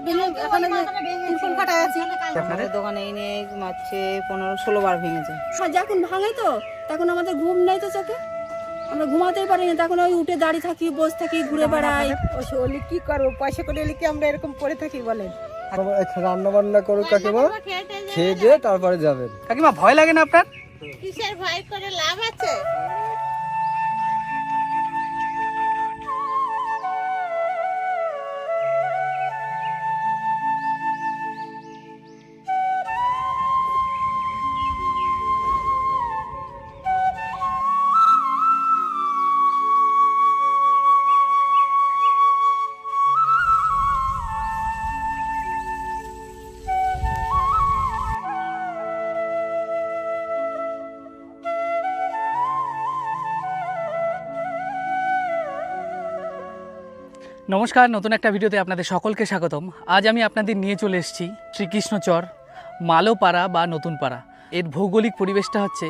ভেঙে এখানে তিরপল ফাটা আছে। আপনাদের দোকানে এনে মাছে 15-16 বার ভেঙেছে। যখন ভাঙে তো তখন আমাদের ঘুম নেই তো চোখে, আমরা ঘুমাতেই পারি না। তখন ওই উঠে দাঁড়িয়ে থাকি, বসে থাকি, ঘুরে বেড়াই। ওলি কি করবো, পয়সা করে এলে কি আমরা এরকম পড়ে থাকি বলেন? রান্না বান্না করুক কাকিমা, খেয়ে দিয়ে তারপরে যাবেন। কাকিমা ভয় লাগে না আপনার? কিসের ভয় করে লাভ আছে? নমস্কার, নতুন একটা ভিডিওতে আপনাদের সকলকে স্বাগতম। আজ আমি আপনাদের নিয়ে চলে এসেছি শ্রীকৃষ্ণচর, মালোপাড়া বা নতুন পাড়া। এর ভৌগোলিক পরিবেশটা হচ্ছে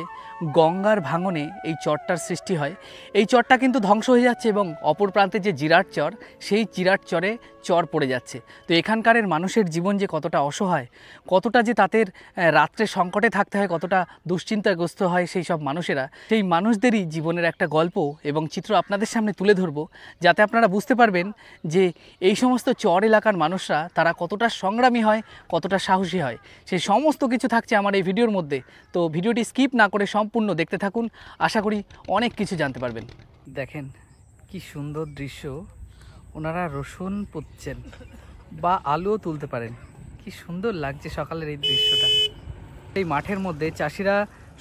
গঙ্গার ভাঙনে এই চরটার সৃষ্টি হয়। এই চরটা কিন্তু ধ্বংস হয়ে যাচ্ছে এবং অপর প্রান্তে যে জিরাট চর, সেই জিরাট চরে চর পড়ে যাচ্ছে। তো এখানকারের মানুষের জীবন যে কতটা অসহায়, কতটা যে তাদের রাত্রে সংকটে থাকতে হয়, কতটা দুশ্চিন্তাগ্রস্ত হয় সেই সব মানুষেরা, সেই মানুষদেরই জীবনের একটা গল্প এবং চিত্র আপনাদের সামনে তুলে ধরবো, যাতে আপনারা বুঝতে পারবেন যে এই সমস্ত চর এলাকার মানুষরা তারা কতটা সংগ্রামী হয়, কতটা সাহসী হয়। সেই সমস্ত কিছু থাকছে আমার এই ভিডিওর মধ্যে। তো ভিডিওটি স্কিপ না করে সম্পূর্ণ দেখতে থাকুন, আশা করি অনেক কিছু জানতে পারবেন। দেখেন কি সুন্দর দৃশ্য, ওনারা রসুন পুঁতছেন বা আলুও তুলতে পারেন। কি সুন্দর লাগছে সকালের এই দৃশ্যটা। এই মাঠের মধ্যে চাষিরা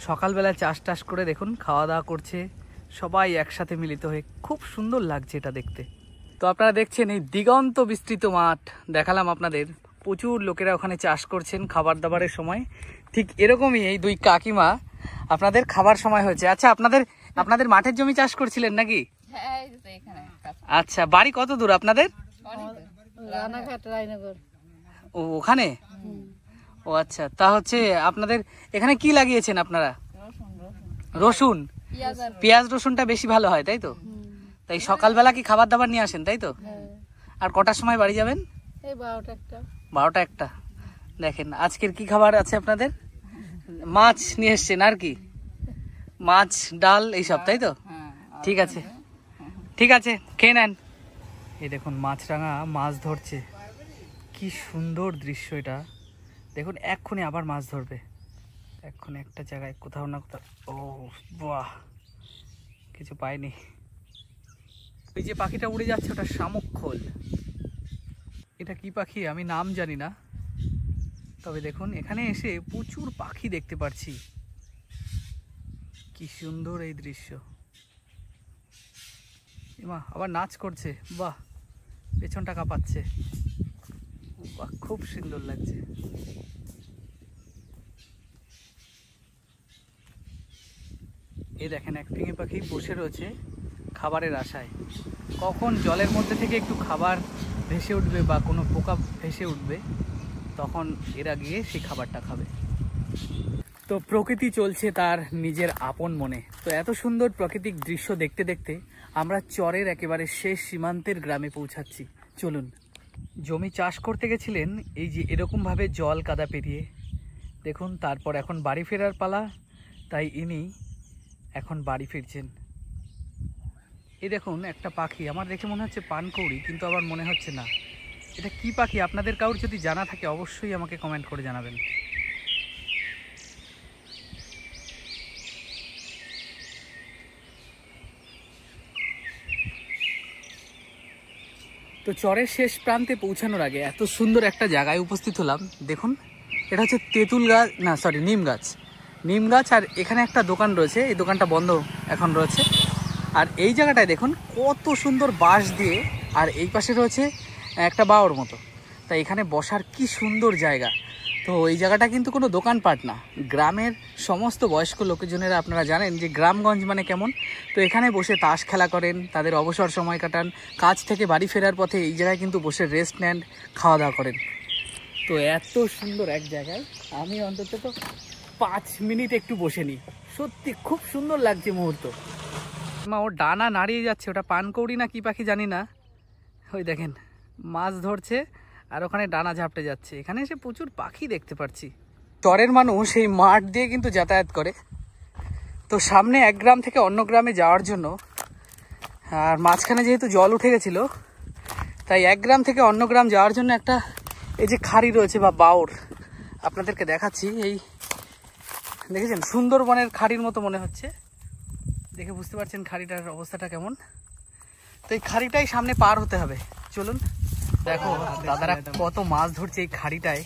সকালবেলা চাষ করে দেখুন খাওয়া দাওয়া করছে, সবাই একসাথে মিলিত হয়ে। খুব সুন্দর লাগছে এটা দেখতে। তো আপনারা দেখছেন এই দিগন্ত বিস্তৃত মাঠ দেখালাম আপনাদের, প্রচুর লোকেরা ওখানে চাষ করছেন খাবার দাবারের সময়। ঠিক এরকমই এই দুই কাকিমা আপনাদের খাবার সময় হয়েছে। আচ্ছা, আপনাদের মাঠের জমি চাষ করছিলেন নাকি? আচ্ছা, বাড়ি কত দূর আপনাদের? ও ওখানে? ও আচ্ছা, তা হচ্ছে আপনাদের এখানে কি লাগিয়েছেন আপনারা? রসুন, পেঁয়াজ রসুনটা বেশি ভালো হয় তাই তো? তাই সকালবেলা কি খাবার দাবার নিয়ে আসেন তাই তো? আর কটার সময় বাড়ি যাবেন? 12টা-1টা। দেখেন আজকের কি খাবার আছে আপনাদের? মাছ নিয়ে এসছেন আর কি? মাছ, ডাল এইসব তাই তো? ঠিক আছে, ঠিক আছে, খেয়ে নেন। এই দেখুন মাছরাঙা মাছ ধরছে, কি সুন্দর দৃশ্য এটা দেখুন। এক্ষুনি আবার মাছ ধরবে, এক্ষুনি একটা জায়গায় কোথাও না কোথাও। ও বাহ, কিছু পাইনি। ওই যে পাখিটা উড়ে যাচ্ছে ওটা শামুক খোল। এটা কি পাখি আমি নাম জানি না, তবে দেখুন এখানে এসে প্রচুর পাখি দেখতে পাচ্ছি। কি সুন্দর এই দৃশ্য। এমা আবার নাচ করছে, বাহ, পেছনটা কাঁপাচ্ছে, বাহ, খুব সুন্দর লাগছে। এই দেখেন এক টিঙে পাখি বসে রয়েছে খাবারের আশায়। কখন জলের মধ্যে থেকে একটু খাবার ভেসে উঠবে বা কোনো পোকা ভেসে উঠবে, তখন এরা গিয়ে সেই খাবারটা খাবে। তো প্রকৃতি চলছে তার নিজের আপন মনে। তো এত সুন্দর প্রাকৃতিক দৃশ্য দেখতে দেখতে আমরা চরের একেবারে শেষ সীমান্তের গ্রামে পৌঁছাচ্ছি। চলুন। জমি চাষ করতে গেছিলেন এই যে এরকমভাবে জল কাদা পেরিয়ে, দেখুন। তারপর এখন বাড়ি ফেরার পালা, তাই ইনি এখন বাড়ি ফিরছেন। এই দেখুন একটা পাখি, আমার দেখে মনে হচ্ছে পানকৌড়ি, কিন্তু আবার মনে হচ্ছে না। এটা কি পাখি আপনাদের কারোর যদি জানা থাকে অবশ্যই আমাকে কমেন্ট করে জানাবেন। তো চরের শেষ প্রান্তে পৌঁছানোর আগে এত সুন্দর একটা জায়গায় উপস্থিত হলাম। দেখুন এটা হচ্ছে তেঁতুল গাছ, না সরি নিম গাছ। আর এখানে একটা দোকান রয়েছে, এই দোকানটা বন্ধ এখন রয়েছে। আর এই জায়গাটায় দেখুন কত সুন্দর বাঁশ দিয়ে, আর এই পাশে রয়েছে একটা বাওর মতো। তাই এখানে বসার কি সুন্দর জায়গা। তো এই জায়গাটা কিন্তু কোনো দোকানপাট না, গ্রামের সমস্ত বয়স্ক লোকজনেরা আপনারা জানেন যে গ্রামগঞ্জ মানে কেমন। তো এখানে বসে তাস খেলা করেন, তাদের অবসর সময় কাটান, কাজ থেকে বাড়ি ফেরার পথে এই জায়গায় কিন্তু বসে রেস্ট নেন, খাওয়া দাওয়া করেন। তো এত সুন্দর এক জায়গায় আমি অন্তত তো 5 মিনিট একটু বসে নিই, সত্যি খুব সুন্দর লাগছে মুহূর্ত। মা ওর ডানা নাড়িয়ে যাচ্ছে, ওটা পানকৌড়ি না কি পাখি জানি না। ওই দেখেন মাছ ধরছে আর ওখানে ডানা ঝাপটে যাচ্ছে। এখানে এসে প্রচুর পাখি দেখতে পাচ্ছি। চরের মানুষ এই মাঠ দিয়ে কিন্তু যাতায়াত করে। তো সামনে এক গ্রাম থেকে অন্য গ্রামে যাওয়ার জন্য, আর মাঝখানে যেহেতু জল উঠে গেছিলো, তাই এক গ্রাম থেকে অন্য গ্রাম যাওয়ার জন্য একটা এই যে খাড়ি রয়েছে বা বাওর, আপনাদেরকে দেখাচ্ছি। এই দেখেছেন, সুন্দরবনের খাড়ির মতো মনে হচ্ছে, দেখে বুঝতে পারছেন খাড়িটার অবস্থাটা কেমন। তো এই খাড়িটাই সামনে পার হতে হবে। চলুন দেখো দাদারা কত মাছ ধরছে এই খাড়িটায়,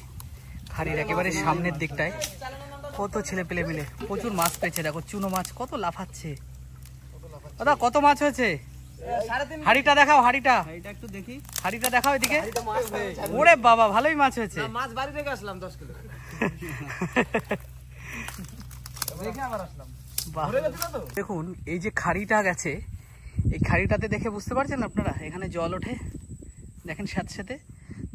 খাড়ির একেবারে সামনের দিকটায়। কত ছেলে পেলে মিলে প্রচুর মাছ পেয়েছে। দেখো চুনো মাছ কত লাফাচ্ছে। দাদা কত মাছ হয়েছে? হাড়িটা দেখাও, হাড়িটা একটু দেখি, হাড়িটা দেখাও এদিকে। ওরে বাবা, ভালোই মাছ হয়েছে। মাছ বাড়ি থেকে আসলাম 10 কিলো। দেখুন এই যে খাড়িটা গেছে, এই খাড়িটাতে দেখে বুঝতে পারছেন আপনারা, এখানে জল ওঠে দেখেন সাথে সাথে।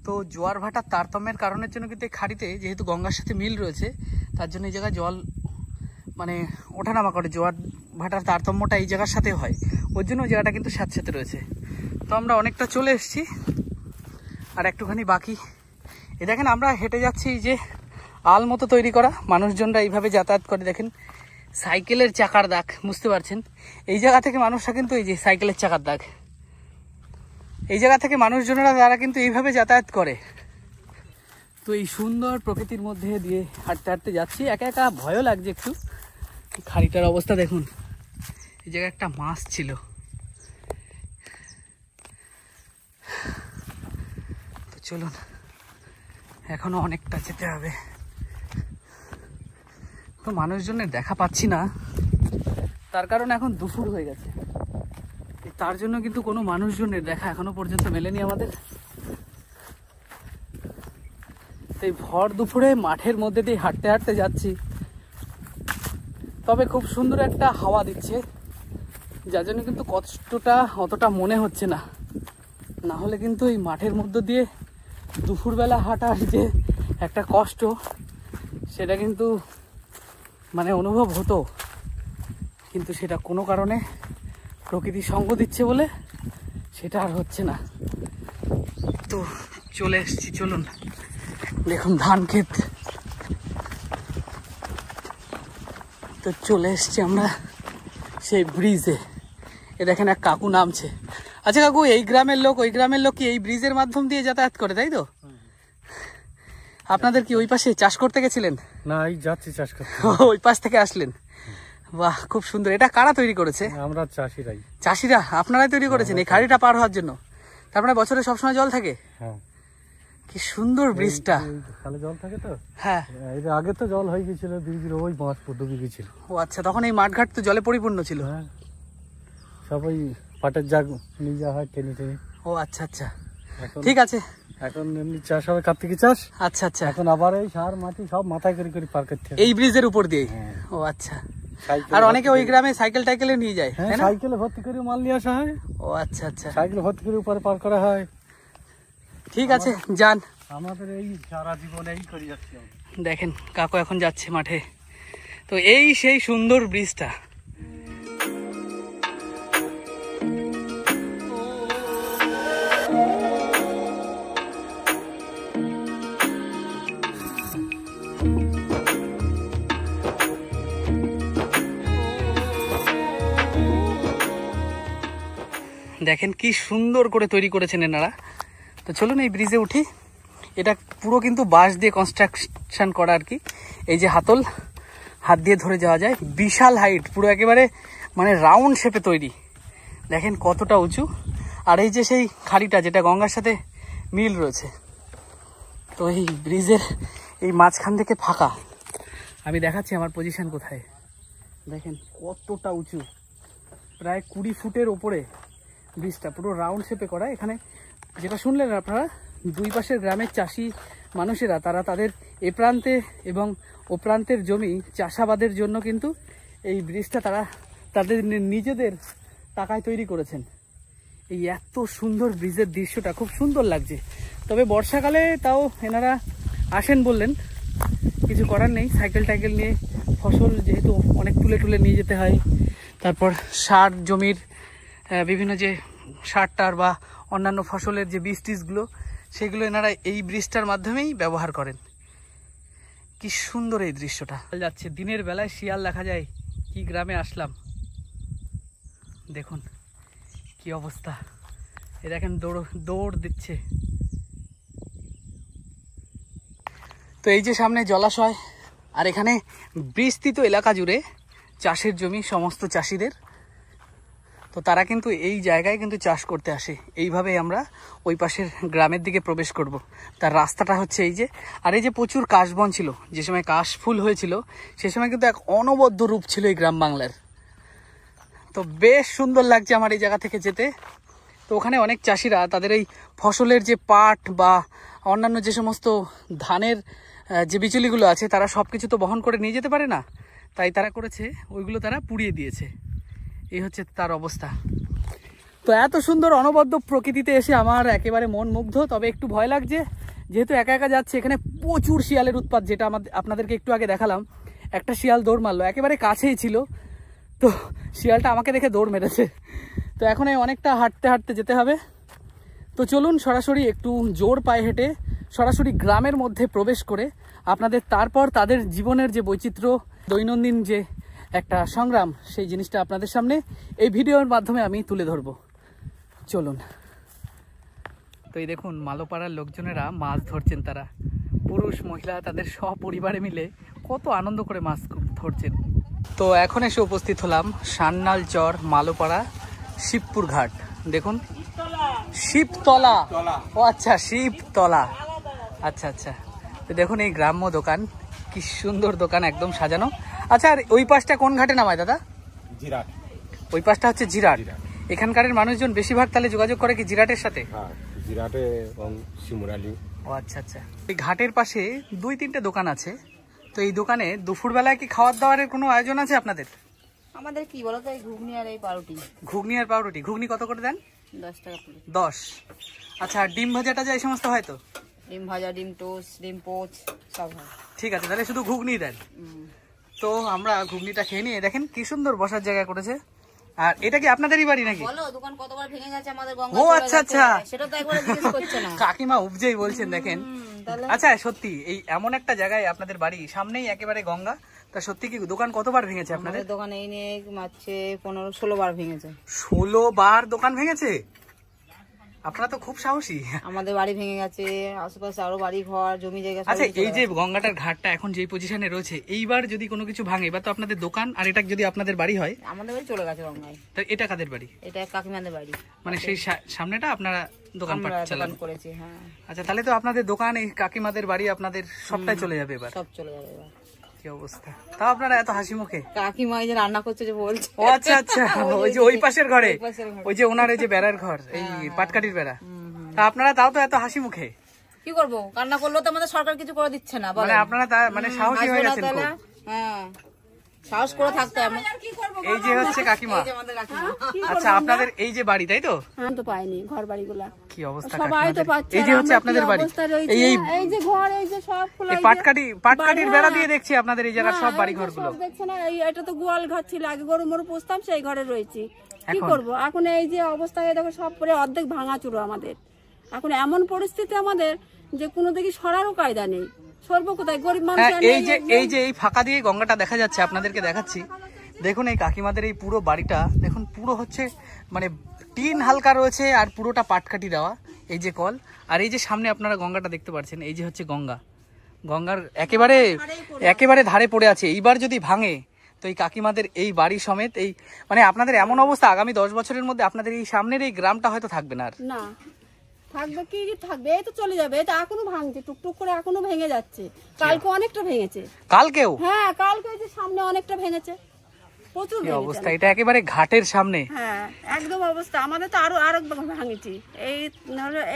তো জোয়ার ভাটার তারতম্যের কারণের জন্য কিন্তু এই খাড়িতে, যেহেতু গঙ্গার সাথে মিল রয়েছে, তার জন্য এই জায়গায় জল মানে ওঠানামা করে। জোয়ার ভাটার তারতম্যটা এই জায়গার সাথে হয়, ওর জন্য ওই জায়গাটা কিন্তু সাথে সাথে রয়েছে। তো আমরা অনেকটা চলে এসেছি, আর একটুখানি বাকি। এই দেখেন আমরা হেঁটে যাচ্ছি, এই যে আল মতো তৈরি করা, মানুষজনরা এইভাবে যাতায়াত করে। দেখেন সাইকেলের চাকার দাগ, বুঝতে পারছেন এই জায়গা থেকে মানুষরা কিন্তু, এই যে সাইকেলের চাকার দাগ, এই জায়গা থেকে মানুষজনেরা তারা কিন্তু এইভাবে যাতায়াত করে। তো এই সুন্দর প্রকৃতির মধ্যে দিয়ে হাঁটতে হাঁটতে যাচ্ছি, একা একা ভয়ও লাগছে একটু। খাড়িটার অবস্থা দেখুন, এই জায়গায় একটা মাছ ছিল। তো চলুন, এখনো অনেকটা যেতে হবে। তো মানুষজনের দেখা পাচ্ছি না, তার কারণ এখন দুপুর হয়ে গেছে। তার জন্য কিন্তু কোনো মানুষজনের দেখা এখনো পর্যন্ত মেলেনি আমাদের। এই ভর দুপুরে মাঠের মধ্যে দিয়ে হাঁটতে হাঁটতে যাচ্ছি, তবে খুব সুন্দর একটা হাওয়া দিচ্ছে, যার জন্য কিন্তু কষ্টটা অতটা মনে হচ্ছে না। না হলে কিন্তু এই মাঠের মধ্য দিয়ে দুপুরবেলা হাঁটার যে একটা কষ্ট, সেটা কিন্তু মানে অনুভব হতো, কিন্তু সেটা কোনো কারণে প্রকৃতি সঙ্গ দিচ্ছে বলে সেটা আর হচ্ছে না। তো চলে এসেছি, চলুন। দেখুন ধান ক্ষেত। তো চলে এসছি আমরা সেই ব্রিজে। এ দেখেন এক কাকু নামছে। আচ্ছা কাকু, এই গ্রামের লোক ওই গ্রামের লোক কি এই ব্রিজের মাধ্যম দিয়ে যাতায়াত করে, তাই তো? আপনাদের কি ওই পাশে চাষ করতে গেছিলেন? না, এই যাচ্ছি চাষ করতে। ওই পাশ থেকে আসলেন? বাহ, খুব সুন্দর। এটা কারা তৈরি করেছে? আমরা চাষিরাই। চাষিরা আপনারাই তৈরি করেছেন এই খাড়িটা পার হওয়ার জন্য? তার মানে বছরে সবসময় জল থাকে? হ্যাঁ। কি সুন্দর ব্রিজটা। খালে জল থাকে তো। হ্যাঁ, এর আগে তো জল হয়ে গেছিল, ব্রিজের ওই মাছ ডুবে গেছিল। ও আচ্ছা, তখন এই মাঠঘাট তো জলে পরিপূর্ণ ছিল। হ্যাঁ, সবাই পাটের জাগ নিয়ে যাওয়া হয় টেনে টেনে। ও আচ্ছা আচ্ছা, ঠিক আছে। এখন এমনি চাষ হবে, কার্তিকে চাষ। আচ্ছা আচ্ছা, এখন আবার এই সার মাটি সব মাথায় করে করে পার করতে হবে এই ব্রিজের উপর দিয়ে। ও আচ্ছা। আর অনেকে ওই গ্রামে সাইকেল টাইকেলে নিয়ে যায়, হ্যাঁ, সাইকেলে ভর্তি করে মাল নিয়ে আসা হয়। ও আচ্ছা আচ্ছা, সাইকেলে ভর্তি করে উপরে পার করা হয়। ঠিক আছে, যান। আমাদের এই সারা জীবন এই করে যাচ্ছি। দেখেন কাকু এখন যাচ্ছে মাঠে। তো এই সেই সুন্দর ব্রিজটা। দেখেন কি সুন্দর করে তৈরি করেছেন এনারা। তো চলুন এই ব্রিজে উঠি। এটা পুরো কিন্তু বাঁশ দিয়ে কনস্ট্রাকশন করা আর কি। এই যে হাতল, হাত দিয়ে ধরে যাওয়া যায়। বিশাল হাইট, পুরো একেবারে মানে রাউন্ড শেপে তৈরি। দেখেন কতটা উঁচু। আর এই যে সেই খাড়িটা যেটা গঙ্গার সাথে মিল রয়েছে, তো এই ব্রিজের এই মাঝখান থেকে ফাঁকা। আমি দেখাচ্ছি আমার পজিশন কোথায়। দেখেন কতটা উঁচু, প্রায় 20 ফুটের ওপরে ব্রিজটা, পুরো রাউন্ড শেপে করা। এখানে যেটা শুনলেন আপনারা, দুই পাশের গ্রামের চাষি মানুষেরা তারা তাদের এ প্রান্তে এবং ও প্রান্তের জমি চাষাবাদের জন্য কিন্তু এই ব্রিজটা তারা তাদের নিজেদের টাকায় তৈরি করেছেন। এই এত সুন্দর ব্রিজের দৃশ্যটা খুব সুন্দর লাগছে। তবে বর্ষাকালে তাও এনারা আসেন বললেন, কিছু করার নেই। সাইকেল টাইকেল নিয়ে ফসল যেহেতু অনেক তুলে তুলে নিয়ে যেতে হয়, তারপর সার জমির বিভিন্ন যে সার টার বা অন্যান্য ফসলের যে বীজ টিজগুলো সেগুলো এনারা এই ব্রিজটার মাধ্যমেই ব্যবহার করেন। কি সুন্দর এই দৃশ্যটা যাচ্ছে, দিনের বেলায় শিয়াল দেখা যায়। কি গ্রামে আসলাম, দেখুন কি অবস্থা। এ দেখেন দৌড় দিচ্ছে। তো এই যে সামনে জলাশয়, আর এখানে বিস্তৃত এলাকা জুড়ে চাষের জমি সমস্ত চাষিদের। তো তারা কিন্তু এই জায়গায় কিন্তু চাষ করতে আসে। এইভাবেই আমরা ওই পাশের গ্রামের দিকে প্রবেশ করব। তার রাস্তাটা হচ্ছে এই যে, আর এই যে প্রচুর কাশবন ছিল, যে সময় কাশ ফুল হয়েছিল সে সময় কিন্তু এক অনবদ্য রূপ ছিল এই গ্রাম বাংলার। তো বেশ সুন্দর লাগছে আমার এই জায়গা থেকে যেতে। তো ওখানে অনেক চাষিরা তাদের এই ফসলের যে পাট বা অন্যান্য যে সমস্ত ধানের যে বিচুলিগুলো আছে, তারা সব কিছু তো বহন করে নিয়ে যেতে পারে না, তাই তারা করেছে ওইগুলো তারা পুড়িয়ে দিয়েছে। এই হচ্ছে তার অবস্থা। তো এত সুন্দর অনবদ্য প্রকৃতিতে এসে আমার একেবারে মন মুগ্ধ। তবে একটু ভয় লাগছে, যেহেতু একা একা যাচ্ছে। এখানে প্রচুর শিয়ালের উৎপাত, যেটা আপনাদেরকে একটু আগে দেখালাম। একটা শিয়াল দৌড় মারলো, একেবারে কাছেই ছিল, তো শিয়ালটা আমাকে দেখে দৌড় মেরেছে। তো এখন অনেকটা হাঁটতে হাঁটতে যেতে হবে। তো চলুন সরাসরি একটু জোর পায়ে হেঁটে সরাসরি গ্রামের মধ্যে প্রবেশ করে আপনাদের তারপর তাদের জীবনের যে বৈচিত্র্য, দৈনন্দিন যে একটা সংগ্রাম, সেই জিনিসটা আপনাদের সামনে এই ভিডিওর মাধ্যমে আমি তুলে ধরব। চলুন। তো এই দেখুন মালোপাড়ার লোকজনেরা মাছ ধরছেন। তারা পুরুষ মহিলা তাদের সপরিবারে মিলে কত আনন্দ করে মাছ ধরছেন। তো এখন এসে উপস্থিত হলাম সান্নাল চর, মালোপাড়া, শিবপুর ঘাট। দেখুন শিবতলা, ও আচ্ছা শিবতলা, আচ্ছা আচ্ছা। তো দেখুন এই গ্রাম্য দোকান, কি সুন্দর দোকান, একদম সাজানো। আচ্ছা, আর ওই পাশটা কোন ঘাটে নামায় দাদা? জিরাট। ওই পাশটা হচ্ছে জিরাট। এখানকার মানুষজন বেশিরভাগ তাহলে যোগাযোগ করে কি জিরাটের সাথে? হ্যাঁ, জিরাটে এবং শিমুরালি। ও আচ্ছা আচ্ছা। এই ঘাটের পাশে 2-3টে দোকান আছে। তো এই দোকানে দুপুরবেলায় কি খাওয়ার দাওয়ারের কোনো আয়োজন আছে আপনাদের? আমাদের কি বলতো, এই ঘুগনি আর এই পাউরুটি। ঘুগনি আর পাউরুটি। ঘুগনি কত করে দেন? 10 টাকা করে। 10। আচ্ছা, আর ডিম ভাজাটা যা এই সমস্ত হয় তো? ডিম ভাজা, ডিম টোস্ট, ডিম পোচ সব হয়। ঠিক আছে, তাহলে শুধু ঘুগনি দেন। তো আমরা ঘুগনিটা খেয়ে নিয়ে, দেখেন কি সুন্দর বসার জায়গা করেছে। আর এটা কি আপনাদেরই বাড়ি নাকি? বলো, দোকান কতবার ভেঙে গেছে আমাদের, গঙ্গা ও চলে আচ্ছা গেছে। আচ্ছা, সেটা তো একবার জিজ্ঞেস করছে না। কাকিমা উপজেই বলছেন, দেখেন। তাহলে আচ্ছা সত্যি এই এমন একটা জায়গায় আপনাদের বাড়ি, সামনেই একেবারে গঙ্গা, তা সত্যি কি দোকান কতবার ভেঙেছে আপনাদের? আমাদের দোকানে এই নিয়ে মারছে 15-16 বার ভেঙেছে। 16 বার দোকান ভেঙেছে? আপনারা তো খুব সাহসী। আমাদের বাড়ি ভেঙে গেছে, আশেপাশে আরো বাড়ি ঘর জমি জায়গা। আচ্ছা, এই যে গঙ্গাটার ঘাটটা এখন যে পজিশনে রয়েছে, এইবার যদি কোনো কিছু ভাঙে, এবার তো আপনাদের দোকান, আর এটা যদি আপনাদের বাড়ি হয়? আমাদের বাড়ি চলে গেছে গঙ্গায়। তো এটা কাদের বাড়ি? এটা কাকিমাদের বাড়ি। মানে সেই সামনেটা আপনারা দোকানপাট চালান করেছি। হ্যাঁ। আচ্ছা, তাহলে তো আপনাদের দোকান, এই কাকিমাদের বাড়ি, আপনাদের সবটাই চলে যাবে এবার। সব চলে যাবে এবার। কি অবস্থা, তাও আপনারা এত হাসি মুখে? কাকিমা এই যে রান্না করছে যে বলছে। ও আচ্ছা আচ্ছা, ওই যে ওই পাশের ঘরে, ওই যে ওনার এই যে বেড়ার ঘর, এই পাটকাঠির বেড়া, তা আপনারা তাও তো এত হাসি মুখে? কি করবো, কান্না করলেও তো আমাদের সরকার কিছু করে দিচ্ছে না। মানে আপনারা মানে সাহসী হয়ে গেছেন খুব। হ্যাঁ, সাহস করে থাকতে হবে। এই যে হচ্ছে কাকিমা। আচ্ছা, আপনাদের এই যে বাড়ি, তাই তো? আমি তো পাইনি ঘর বাড়িগুলা। কি অবস্থা সবাই তো পাচ্ছে। এই যে হচ্ছে আপনাদের বাড়ি, এই যে ঘর, এই যে সব খোলা, পাটকাঠির বেড়া দিয়ে দেখছি আপনাদের এই জায়গার সব বাড়ি ঘরগুলো। দেখছেন না, এটা তো গোয়াল ঘর ছিল আগে, গরু মরু পুষতাম, সেই ঘরে রয়েছি। কি করবো এখন, এই যে অবস্থায় দেখো সব পরে অর্ধেক ভাঙা চুরো আমাদের। এখন এমন পরিস্থিতি আমাদের যে কোনো দিকে সরারও কায়দা নেই, সরবো কোথায়, গরিব মানুষ। এই যে এই ফাঁকা দিয়ে গঙ্গাটা দেখা যাচ্ছে, আপনাদেরকে দেখাচ্ছি। দেখুন এই কাকিমাদের এই পুরো বাড়িটা দেখুন, পুরো হচ্ছে মানে টিন হালকা রয়েছে, আর পুরোটা পাটকাঠি দেওয়া। এই যে কল, আর এই যে সামনে আপনারা গঙ্গাটা দেখতে পাচ্ছেন, এই যে হচ্ছে গঙ্গার একেবারে ধারে পড়ে আছে। এইবার যদি ভাঙে, তো এই কাকিমাদের এই বাড়ি সমেত, এই মানে আপনাদের এমন অবস্থা, আগামী 10 বছরের মধ্যে আপনাদের এই সামনের এই গ্রামটা হয়তো থাকবে না আর। না থাকবে কি থাকবে, এই তো চলে যাবে। এটা এখনো ভাঙছে, টুকটুক করে এখনো ভেঙে যাচ্ছে। কালকে অনেকটা ভেঙেছে। কালকেও? হ্যাঁ, কালকে যে সামনে অনেকটা ভেঙেছে, প্রচুর অবস্থা। এটা একেবারে ঘাটের সামনে। হ্যাঁ, একদম অবস্থা। আমাদের তো আরো ভাঙেছি,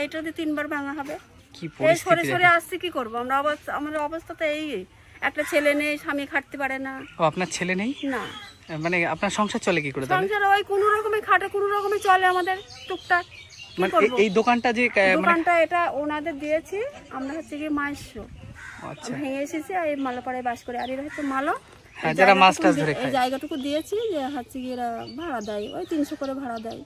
এইটা দিয়ে 3 বার ভাঙা হবে। কি পরিস্থিতি, সরে আসছে, কি করবো আমরা। আমাদের অবস্থা তো এই, একটা ছেলে নেই, স্বামী খাটতে পারে না। ও, আপনার ছেলে নেই? না। মানে আপনার সংসার চলে কি করে? সংসার ওই কোনো রকমে খাটে, কোনো রকমে চলে আমাদের টুকটাক। মানে এই দোকানটা যে দোকানটা, এটা ওনাদের দিয়েছি আমরা, হচ্ছে কি মাইশো। আচ্ছা, ভেঙে এসেছি আর এই মালোপাড়ায় বাস করে, আর এরা হচ্ছে মালো, যারা মাছ টাছ ধরে এই জায়গাটুকু দিয়েছি যে হচ্ছে কি এরা ভাড়া দেয়, ওই 300 করে ভাড়া দেয়।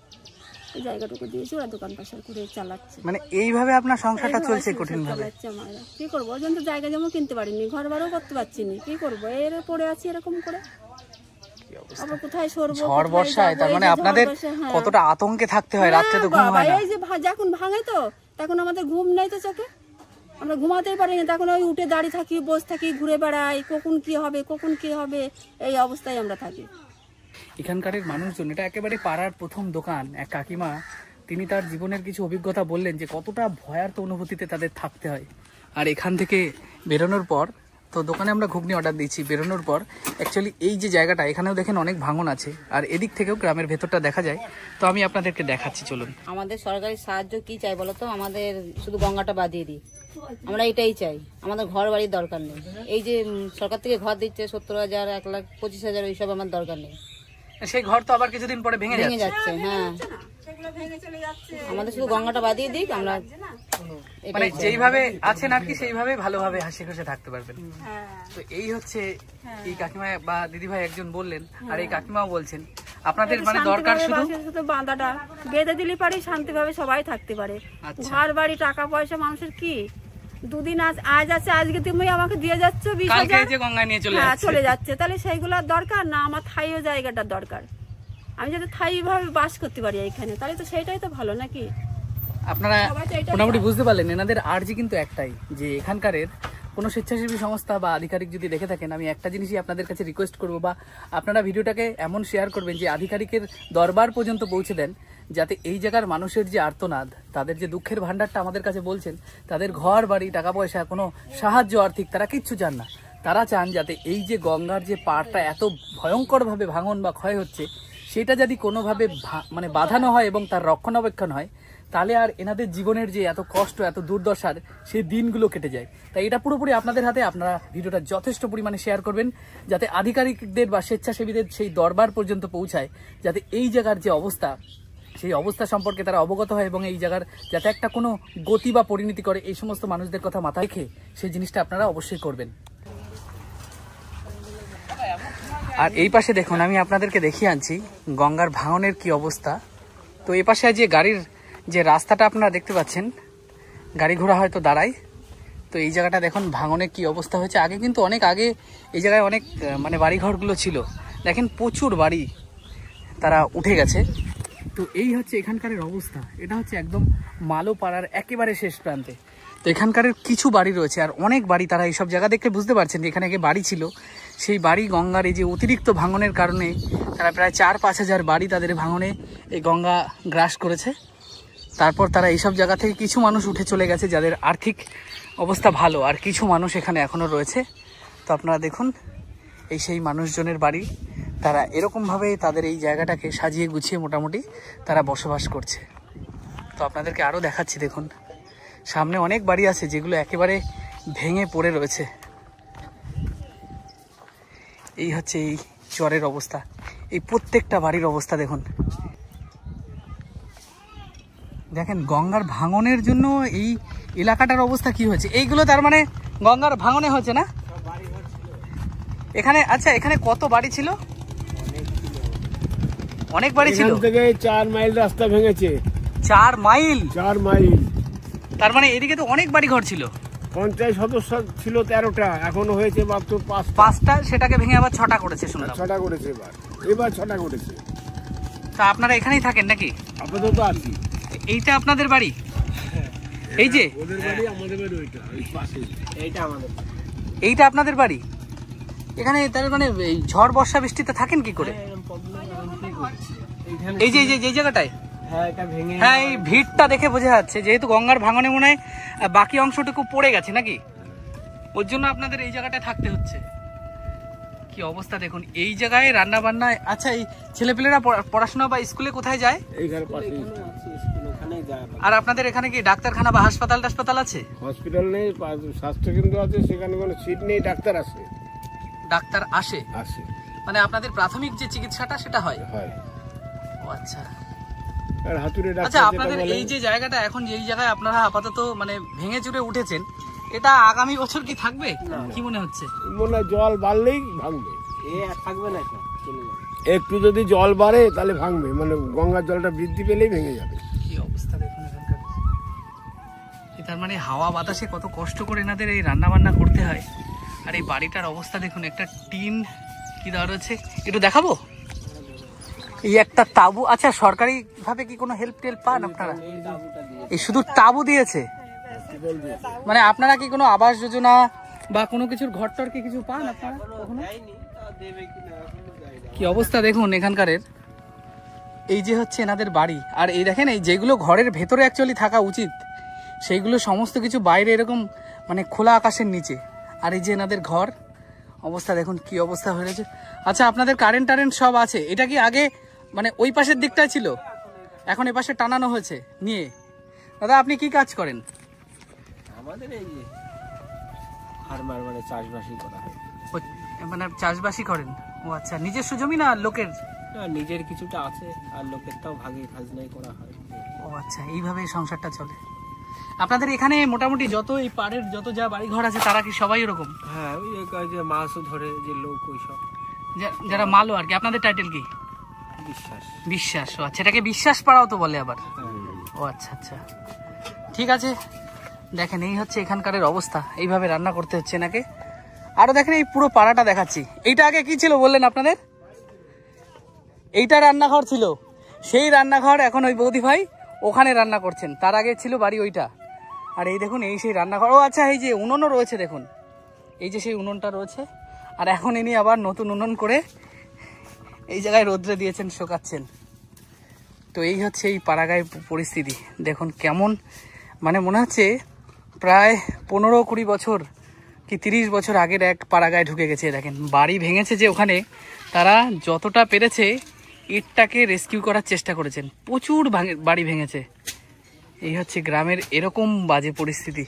এই জায়গাটুকু দিয়েছি, ওরা দোকান পাশার করে চালাচ্ছে। মানে এইভাবে আপনার সংসারটা চলছে কঠিন ভাবে? কি করবো, ওই জন্য তো জায়গা যেমন কিনতে পারিনি, ঘর বাড়িও করতে পারছি না, কি করবো, এর পড়ে আছি এরকম করে। আবার কোথায় সরবো, ঝড় বর্ষায়, তার মানে আপনাদের কতটা আতঙ্কে থাকতে হয়, রাত্রে তো ঘুম হয় না। এই যে যখন ভাঙে তো তখন আমাদের ঘুম নেই তো চোখে, আমরা ঘুমাতেই পারি না, তখন ওই উঠে দাঁড়িয়ে থাকি, বসে থাকি, ঘুরে বেড়াই, কখন কি হবে কখন কি হবে, এই অবস্থায় আমরা থাকি। এখানকার মানুষজন, এটা একেবারে পাড়ার প্রথম দোকান। এক কাকিমা, তিনি তার জীবনের কিছু অভিজ্ঞতা বললেন যে কতটা ভয়ার্ত অনুভূতিতে তাদের থাকতে হয়। আর এখান থেকে বেরোনোর পর, তো দোকানে আমরা ঘুগনি অর্ডার দিয়েছি, বেরোনোর পর অ্যাকচুয়ালি এই যে জায়গাটা, এখানেও দেখেন অনেক ভাঙন আছে, আর এদিক থেকেও গ্রামের ভেতরটা দেখা যায়। তো আমি আপনাদেরকে দেখাচ্ছি, চলুন। আমাদের সরকারি সাহায্য কি চাই বলতো, আমাদের শুধু গঙ্গাটা বাদিয়ে দিই, আমরা এটাই চাই, আমাদের ঘর বাড়ির দরকার নেই। এই যে সরকার থেকে ঘর দিচ্ছে 70,000, 1,25,000, ওইসব আমার দরকার নেই। সেই ঘর তো আবার কিছুদিন পরে ভেঙে যাচ্ছে। হ্যাঁ, আমাদের শুধু গঙ্গাটা বাদিয়ে দিক, আমরা মানে যেইভাবে আছেন আর কি সেইভাবে ভালোভাবে হাসি খুশি থাকতে পারবেন। তো এই হচ্ছে এই কাকিমা বা দিদি ভাই একজন বললেন, আর এই কাকিমাও বলছেন আপনাদের মানে দরকার শুধু বাঁধাটা বেঁধে দিলে পারি, শান্তিভাবে সবাই থাকতে পারে। ঘর বাড়ি টাকা পয়সা মানুষের কি, দুদিন আজ আছে, আজকে তুমি আমাকে দিয়ে যাচ্ছ 20,000, গঙ্গায় নিয়ে চলে যাচ্ছে, তাহলে সেইগুলোর দরকার না, আমার থাইও জায়গাটার দরকার। আমি যদি স্থায়ী ভাবে বাস করতে পারি এখানে, তাহলে তো সেটাই তো ভালো নাকি। আপনারা মোটামুটি বুঝতে পারলেন এনাদের আর্জি কিন্তু একটাই, যে এখানকারের কোনো স্বেচ্ছাসেবী সংস্থা বা আধিকারিক যদি দেখে থাকেন, আমি একটা জিনিসই আপনাদের কাছে রিকোয়েস্ট করব, বা আপনারা ভিডিওটাকে এমন শেয়ার করবেন যে আধিকারিকের দরবার পর্যন্ত পৌঁছে দেন, যাতে এই জায়গার মানুষের যে আর্তনাদ, তাদের যে দুঃখের ভান্ডারটা আমাদের কাছে বলছেন, তাদের ঘর বাড়ি টাকা পয়সা কোনো সাহায্য আর্থিক তারা কিচ্ছু চান না। তারা চান যাতে এই যে গঙ্গার যে পাড়টা এত ভয়ঙ্করভাবে ভাঙন বা ক্ষয় হচ্ছে, সেটা যদি কোনোভাবে মানে বাঁধানো হয় এবং তার রক্ষণাবেক্ষণ হয়, তাহলে আর এনাদের জীবনের যে এত কষ্ট, এত দুর্দশার সেই দিনগুলো কেটে যায়। তাই এটা পুরোপুরি আপনাদের হাতে। আপনারা ভিডিওটা যথেষ্ট পরিমাণে শেয়ার করবেন, যাতে আধিকারিকদের বা স্বেচ্ছাসেবীদের সেই দরবার পর্যন্ত পৌঁছায়, যাতে এই জায়গার যে অবস্থা, সেই অবস্থা সম্পর্কে তারা অবগত হয়, এবং এই জায়গার যাতে একটা কোনো গতি বা পরিণতি করে, এই সমস্ত মানুষদের কথা মাথায় রেখে সেই জিনিসটা আপনারা অবশ্যই করবেন। আর এই পাশে দেখুন, আমি আপনাদেরকে দেখিয়ে আনছি গঙ্গার ভাঙনের কি অবস্থা। তো এই পাশে যে গাড়ির যে রাস্তাটা আপনারা দেখতে পাচ্ছেন, গাড়ি ঘোড়া হয়তো দাঁড়ায়। তো এই জায়গাটা দেখুন ভাঙনের কি অবস্থা হয়েছে। আগে কিন্তু অনেক আগে এই জায়গায় অনেক মানে বাড়িঘরগুলো ছিল, দেখেন প্রচুর বাড়ি তারা উঠে গেছে। তো এই হচ্ছে এখানকারের অবস্থা। এটা হচ্ছে একদম মালোপাড়ার একেবারে শেষ প্রান্তে। তো এখানকার কিছু বাড়ি রয়েছে, আর অনেক বাড়ি, তারা এইসব জায়গা দেখলে বুঝতে পারছেন যে এখানে আগে বাড়ি ছিল। সেই বাড়ি গঙ্গার এই যে অতিরিক্ত ভাঙনের কারণে তারা প্রায় 4-5 হাজার বাড়ি তাদের ভাঙনে এই গঙ্গা গ্রাস করেছে। তারপর তারা এইসব জায়গা থেকে কিছু মানুষ উঠে চলে গেছে, যাদের আর্থিক অবস্থা ভালো, আর কিছু মানুষ এখানে এখনও রয়েছে। তো আপনারা দেখুন এই সেই মানুষজনের বাড়ি, তারা এরকমভাবে তাদের এই জায়গাটাকে সাজিয়ে গুছিয়ে মোটামুটি তারা বসবাস করছে। তো আপনাদেরকে আরও দেখাচ্ছি, দেখুন সামনে অনেক বাড়ি আছে যেগুলো একেবারে ভেঙে পড়ে রয়েছে। এই হচ্ছে এই চরের অবস্থা, এই প্রত্যেকটা বাড়ির অবস্থা দেখুন। দেখেন গঙ্গার ভাঙনের জন্য এই এলাকাটার অবস্থা কি হয়েছে। এইগুলো তার মানে গঙ্গার ভাঙনে হচ্ছে না এখানে। আচ্ছা, এখানে কত বাড়ি ছিল? অনেক বাড়ি ছিল। এখান থেকে 4 মাইল রাস্তা ভেঙেছে। 4 মাইল? 4 মাইল। তার মানে এদিকে তো অনেক বাড়ি ঘর ছিল। পঞ্চায়েত সদস্য ছিল 13টা, এখনো হয়েছে মাত্র 5টা। সেটাকে ভেঙে আবার 6টা করেছে শুনলাম। 6টা করেছে এবার 6টা করেছে। তা আপনারা এখানেই থাকেন নাকি? আপাতত আছি। এইটা আপনাদের বাড়ি? এই যে ওদের বাড়ি, আমাদের বাড়ি ওইটা, ওই পাশে। এইটা আমাদের। এইটা আপনাদের বাড়ি? এখানে তার মানে এই ঝড় বর্ষা বৃষ্টিতে থাকেন কি করে? এই যে এই জায়গাটায়? হ্যাঁ, এটা ভেঙে। হ্যাঁ, এই ভিড়টা দেখে বোঝা যাচ্ছে যেহেতু গঙ্গার ভাঙনে মনে হয় বাকি অংশটুকু পড়ে গেছে নাকি, ওর জন্য আপনাদের এই জায়গাটায় থাকতে হচ্ছে। কি অবস্থা দেখুন এই জায়গায় রান্না বান্না। আচ্ছা, এই ছেলেপেলেরা পড়াশোনা বা স্কুলে কোথায় যায়? এইখানে পাশে স্কুল, ওখানেই যায়। আর আপনাদের এখানে কি ডাক্তারখানা বা হাসপাতাল আছে? হসপিটাল নেই, স্বাস্থ্য কেন্দ্র আছে, সেখানে কোনো সিট নেই, ডাক্তার আসে। ডাক্তার আসে? মানে আপনাদের প্রাথমিক যে চিকিৎসাটা সেটা হয়? হয়। ও আচ্ছা। আর হাতুড়ে ডাক্তার। আচ্ছা, আপনাদের এই যে জায়গাটা এখন যেই জায়গায় আপনারা আপাতত মানে ভেঙে চুরে উঠেছেন, এটা আগামী বছর কি থাকবে কি মনে হচ্ছে? মনে হয় জল বাড়লেই ভাঙবে। থাকবে না, একটু যদি জল বাড়ে তাহলে ভাঙবে, মানে গঙ্গার জলটা বৃদ্ধি পেলেই ভেঙে যাবে। কি অবস্থা দেখুন এখানকার। তার মানে হাওয়া বাতাসে কত কষ্ট করে এনাদের এই রান্না বান্না করতে হয়। আর এই বাড়িটার অবস্থা দেখুন, একটা টিন কি দেওয়া রয়েছে, একটু দেখাবো। এই একটা তাবু, আচ্ছা সরকারি ভাবে কি কোনো হেল্প টেল্প পান আপনারা? এই শুধু তাবু দিয়েছে, মানে আপনারা কি কোনো আবাস যোজনা বা কোনো কিছুর ঘর টর কি কিছু পান আপনারা কখনো? কি অবস্থা দেখুন এখানকারের। এই যে হচ্ছে এনাদের বাড়ি, আর এই দেখেন এই যেগুলো ঘরের ভেতরে অ্যাকচুয়ালি থাকা উচিত সেইগুলো সমস্ত কিছু বাইরে এরকম মানে খোলা আকাশের নিচে। আর এই যে এনাদের ঘর অবস্থা দেখুন কি অবস্থা হয়ে রয়েছে। আচ্ছা আপনাদের কারেন্ট টারেন্ট সব আছে? এটা কি আগে মানে ওই পাশের দিকটায় ছিল, এখন এ পাশে টানানো হয়েছে নিয়ে? দাদা আপনি কি কাজ করেন? আমাদের এই যে ফার্মার, মানে চাষবাসই করা হয়। মানে চাষবাসই করেন? ও আচ্ছা, নিজস্ব জমি না লোকের? না, নিজের কিছুটা আছে আর লোকেরটাও ভাগে খাজনাই করা হয়। ও আচ্ছা, এইভাবেই সংসারটা চলে। আপনাদের এখানে মোটামুটি যত এই পাড়ের যত যা বাড়ি ঘর আছে তারা কি সবাই এরকম? হ্যাঁ, ওই যে মাছও ধরে যে লোক, ওই সব যারা মালো আর কি। আপনাদের টাইটেল কি? বিশ্বাস। বিশ্বাস। ও আচ্ছা, এটাকে বিশ্বাস পাড়াও তো বলে আবার? ও আচ্ছা আচ্ছা, ঠিক আছে। দেখেন এই হচ্ছে এখানকারের অবস্থা, এইভাবে রান্না করতে হচ্ছে নাকি। আরো দেখেন এই পুরো পাড়াটা দেখাচ্ছি। এইটা আগে কি ছিল বললেন আপনাদের? এইটা রান্নাঘর ছিল, সেই রান্নাঘর এখন ওই বৌদি ভাই ওখানে রান্না করছেন, তার আগে ছিল বাড়ি ওইটা। আর এই দেখুন এই সেই রান্নাঘর। ও আচ্ছা, এই যে উনুনও রয়েছে দেখুন, এই যে সেই উনুনটা রয়েছে। আর এখন ইনি আবার নতুন উনুন করে এই জায়গায় রোদ্রে দিয়েছেন, শোকাচ্ছেন। তো এই হচ্ছে এই পাড়াগাঁয়ের পরিস্থিতি দেখুন কেমন, মানে মনে হচ্ছে প্রায় 15-20 বছর কি 30 বছর আগের এক পাড়াগাঁয়ে ঢুকে গেছে। দেখেন বাড়ি ভেঙেছে যে ওখানে, তারা যতটা পেরেছে ইটটাকে রেস্কিউ করার চেষ্টা করেছেন, প্রচুর বাড়ি ভেঙেছে। এই হচ্ছে গ্রামের এরকম বাজে পরিস্থিতি।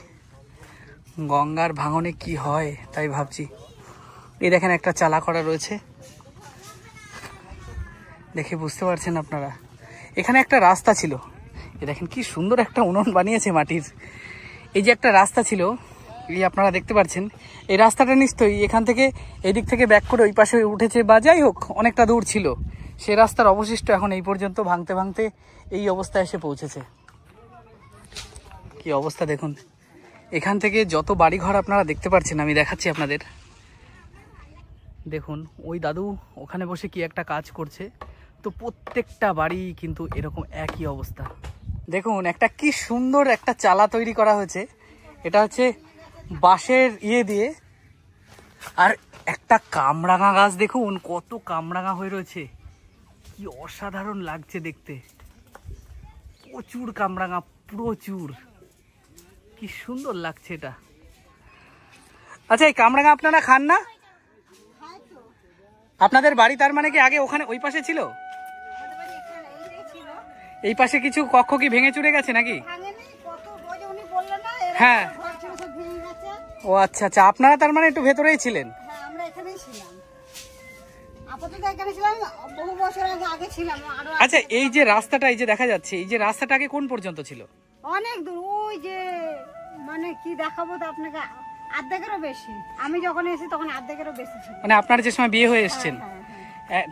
গঙ্গার ভাঙনে কি হয় তাই ভাবছি। এই দেখেন একটা চালা করা রয়েছে, দেখে বুঝতে পারছেন আপনারা। এখানে একটা রাস্তা ছিল, এ দেখেন কি সুন্দর একটা উনুন বানিয়েছে মাটির। এই যে একটা রাস্তা ছিল, এই আপনারা দেখতে পাচ্ছেন, এই রাস্তাটা নিশ্চয়ই এখান থেকে এদিক থেকে ব্যাক করে ওই পাশে উঠেছে বা যাই হোক অনেকটা দূর ছিল। সে রাস্তার অবশিষ্ট এখন এই পর্যন্ত ভাঙতে ভাঙতে এই অবস্থায় এসে পৌঁছেছে। কি অবস্থা দেখুন। এখান থেকে যত বাড়িঘর আপনারা দেখতে পাচ্ছেন, আমি দেখাচ্ছি আপনাদের। দেখুন ওই দাদু ওখানে বসে কি একটা কাজ করছে, তো প্রত্যেকটা বাড়ি কিন্তু এরকম একই অবস্থা। দেখুন একটা কি সুন্দর একটা চালা তৈরি করা হয়েছে, এটা হচ্ছে বাঁশের দিয়ে। আর একটা কামরাঙা গাছ দেখুন, কত কামরাঙা হয়ে রয়েছে, কি অসাধারণ লাগছে দেখতে। প্রচুর কামরাঙা, প্রচুর, কি সুন্দর লাগছে এটা। আচ্ছা এই কামরাঙা আপনারা খান না? আপনাদের বাড়ি তার মানে কি আগে ওখানে ওই পাশে ছিল? এই পাশে কিছু কক্ষ কি ভেঙে চুরে গেছে নাকি? হ্যাঁ। ও আচ্ছা আচ্ছা, আপনারা তার মানে একটু ভেতরেই ছিলেন? আচ্ছা এই যে রাস্তাটা এই যে দেখা যাচ্ছে, এই যে রাস্তাটা আগে কোন পর্যন্ত ছিল? অনেক দূর, ওই যে মানে কি দেখাবো তো আপনাকে, অর্ধেকেরও বেশি। আমি যখন এসেছি তখন অর্ধেকেরও বেশি ছিল। মানে আপনার যে সময় বিয়ে হয়ে এসেছেন,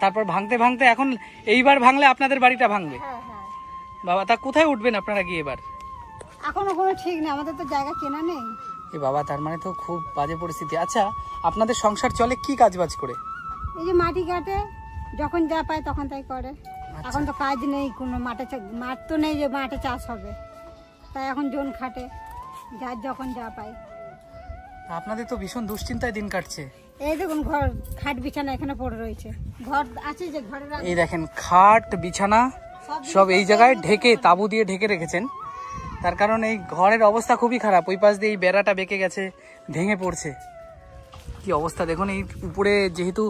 তারপর ভাঙতে ভাঙতে এখন এইবার ভাঙলে আপনাদের বাড়িটা ভাঙবে? বাবা, তা কোথায় উঠবেন আপনারা গিয়ে এবার? এখনো কোনো ঠিক নেই, আমাদের তো জায়গা কেনা নেই। এ বাবা, তার মানে তো খুব বাজে পরিস্থিতি। আচ্ছা আপনাদের সংসার চলে কি কাজ বাজ করে? এই যে মাটি কাটে, যখন যা পায় তখন তাই করে। এখন তো কাজ নেই কোনো, মাঠ তো নেই যে মাঠে চাষ হবে, তাই এখন জন খাটে, যার যখন যা পায়। আপনাদের তো ভীষণ দুশ্চিন্তায় দিন কাটছে। এই দেখুন ঘর, খাট বিছানা এখানে পড়ে রয়েছে, ঘর আছে যে ঘরে। এই দেখেন খাট বিছানা সব এই জায়গায় ঢেকে, তাবু দিয়ে ঢেকে রেখেছেন। তার কারণ এই ঘরের অবস্থা খুবই খারাপ, ওই পাশ দিয়ে এই বেড়াটা বেঁকে গেছে, ভেঙে পড়ছে। কি অবস্থা দেখুন। এই উপরে যেহেতু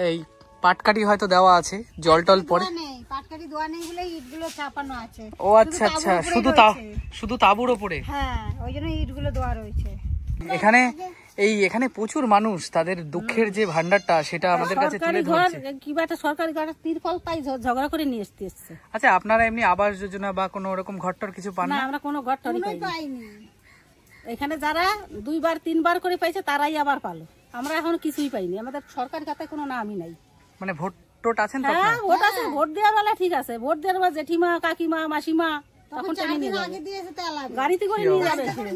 এই পাটকাঠি হয়তো দেওয়া আছে, জল টল পড়ে। পাটকাঠি দেওয়া নেই বলে ইটগুলো চাপানো আছে। ও আচ্ছা আচ্ছা, শুধু তাবুর ওপরে? হ্যাঁ, ওই জন্য ইটগুলো দেওয়া রয়েছে। এখানে প্রচুর মানুষ, তাদের দুঃখের যে ভান্ডারটা সেটা আমাদের কাছে তুলে ধরছে। কিবা একটা সরকারি ঘর তিরপল পাই ঝগড়া করে নিয়ে এসেছে। আচ্ছা আপনারা এমনি আবাস যোজনা বা কোনো রকম ঘরটর কিছু পান না? আমরা কোনো ঘরটর পাইনি। এখানে যারা 2-3 বার করে পাইছে তারাই আবার পালো, আমরা এখন কিছুই পাইনি। আমাদের সরকারি খাতায় কোনো নামই নাই। মানে ভোট টোট আছেন তো হ্যাঁ আপনারা? ভোট আছে, ভোট দেওয়ার বেলা ঠিক আছে, ভোট দেওয়ার বেলা জেঠিমা কাকিমা মাসিমা তখন টেনে নিয়ে যাবে, গাড়িতে করে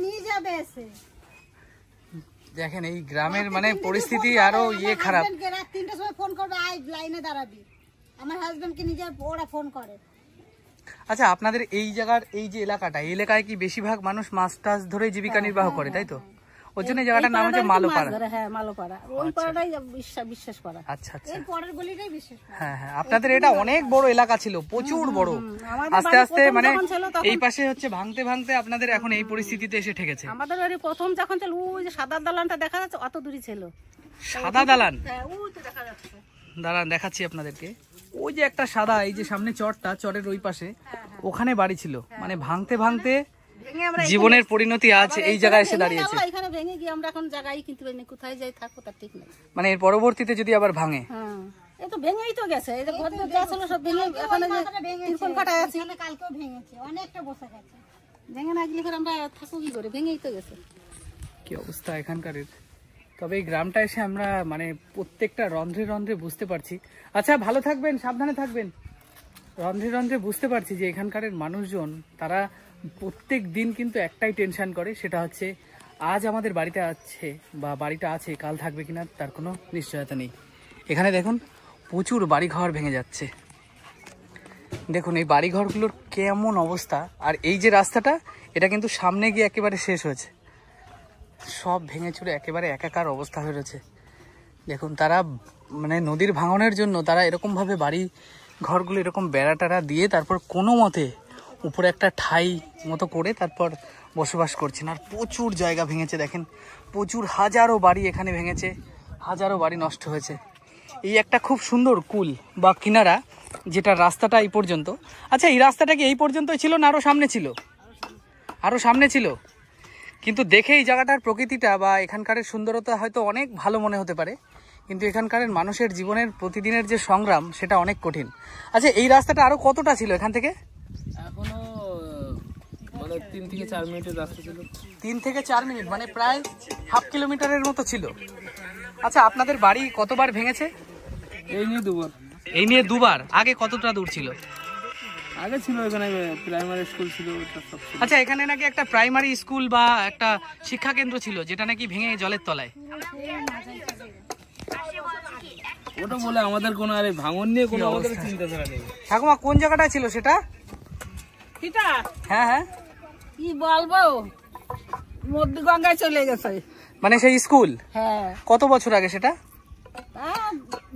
নিয়ে যাবে এসে। দেখেন এই গ্রামের মানে পরিস্থিতি আরো খারাপ। 3টার সময় ফোন করবে, আই লাইনে দাঁড়াবি, আমার হাজবেন্ডকে নিজে ওরা ফোন করে। আচ্ছা, আপনাদের এই জায়গার এই যে এলাকাটা, এই এলাকায় কি বেশিরভাগ মানুষ মাছ টাছ ধরে জীবিকা নির্বাহ করে, তাই তো? ওই জন্য জায়গাটার নাম হচ্ছে মালোপাড়া। হ্যাঁ মালোপাড়া, ওই পাড়াটাই বিশ্বাস করা। আচ্ছা আচ্ছা, এর পরের গলিটাই বিশেষ। হ্যাঁ হ্যাঁ, আপনাদের এটা অনেক বড় এলাকা ছিল, প্রচুর বড়। আস্তে আস্তে মানে এই পাশে হচ্ছে ভাঙতে ভাঙতে আপনাদের এখন এই পরিস্থিতিতে এসে ঠেকেছে। আমাদের বাড়ি প্রথম যখন ছিল, ওই যে সাদা দালানটা দেখা যাচ্ছে অত দূরই ছিল। সাদা দালান? হ্যাঁ ওই তো দেখা যাচ্ছে। দালান দেখাচ্ছি আপনাদেরকে। ওই যে একটা সাদা, এই যে সামনে চরটা, চরের ওই পাশে ওখানে বাড়ি ছিল। মানে ভাঙতে ভাঙতে জীবনের পরিণতি আজ এই জায়গায় এসে দাঁড়িয়েছে। এখানে ভেঙে গিয়ে আমরা এখন জায়গায় কিনতে পারিনি, কোথায় যাই থাকবো তার ঠিক নেই। মানে এর পরবর্তীতে যদি আবার ভাঙে? হ্যাঁ, এই তো ভেঙেই তো গেছে, এই যে ঘর যা ছিল সব ভেঙে, এখন তিরপল ফাটাই আছে, কালকেও ভেঙেছে, অনেকটা বসে গেছে। ভেঙে না গেলে আমরা থাকবো কি করে, ভেঙেই তো গেছে। কি অবস্থা এখানকার। তবে এই গ্রামটা এসে আমরা মানে প্রত্যেকটা রন্ধ্রে রন্ধ্রে বুঝতে পারছি। আচ্ছা, ভালো থাকবেন, সাবধানে থাকবেন। রন্ধ্রে রন্ধ্রে বুঝতে পারছি যে এখানকার মানুষজন তারা প্রত্যেক দিন কিন্তু একটাই টেনশন করে, সেটা হচ্ছে আজ আমাদের বাড়িতে আছে বা বাড়িটা আছে, কাল থাকবে কিনা তার কোনো নিশ্চয়তা নেই। এখানে দেখুন প্রচুর বাড়িঘর ভেঙে যাচ্ছে। দেখুন এই বাড়িঘরগুলোর কেমন অবস্থা। আর এই যে রাস্তাটা, এটা কিন্তু সামনে গিয়ে একেবারে শেষ হয়েছে, সব ভেঙে চুরে একেবারে একাকার অবস্থা হয়ে রয়েছে। দেখুন তারা মানে নদীর ভাঙনের জন্য তারা এরকমভাবে বাড়ি ঘরগুলো এরকম বেড়া টেড়া দিয়ে তারপর কোনো মতে উপরে একটা ঠাই মতো করে তারপর বসবাস করছেন। আর প্রচুর জায়গা ভেঙেছে, দেখেন প্রচুর, হাজারো বাড়ি এখানে ভেঙেছে, হাজারো বাড়ি নষ্ট হয়েছে। এই একটা খুব সুন্দর কুল বা কিনারা, যেটা রাস্তাটা এই পর্যন্ত। আচ্ছা, এই রাস্তাটা কি এই পর্যন্তই ছিল না আরও সামনে ছিল? আরও সামনে ছিল, কিন্তু দেখে এই জায়গাটার প্রকৃতিটা বা এখানকার সুন্দরতা হয়তো অনেক ভালো মনে হতে পারে, কিন্তু এখানকার মানুষের জীবনের প্রতিদিনের যে সংগ্রাম সেটা অনেক কঠিন। আচ্ছা, এই রাস্তাটা আরো কতটা ছিল এখান থেকে? এখনো মানে 3 থেকে 4 মিনিটের রাস্তা ছিল। 3 থেকে 4 মিনিট, মানে প্রায় হাফ কিলোমিটারের মতো ছিল। আচ্ছা, আপনাদের বাড়ি কতবার ভেঙেছে? এই নিয়ে দুবার। এই নিয়ে দুবার। আগে কতটা দূর ছিল? আগে ছিল এখানে প্রাইমারি স্কুল ছিল। আচ্ছা, এখানে নাকি একটা প্রাইমারি স্কুল বা একটা শিক্ষা কেন্দ্র ছিল, যেটা নাকি ভেঙে জলের তলায়। ওটা বলে আমাদের কোনো আরে ভাঙন নিয়ে কোনো আমাদের চিন্তাধারা নেই। ঠাকুমা, কোন জায়গাটা ছিল সেটা? এটা হ্যাঁ হ্যাঁ, কি বলবো, মধ্যে গঙ্গায় চলে গেছে। মানে সেই স্কুল? হ্যাঁ। কত বছর আগে সেটা?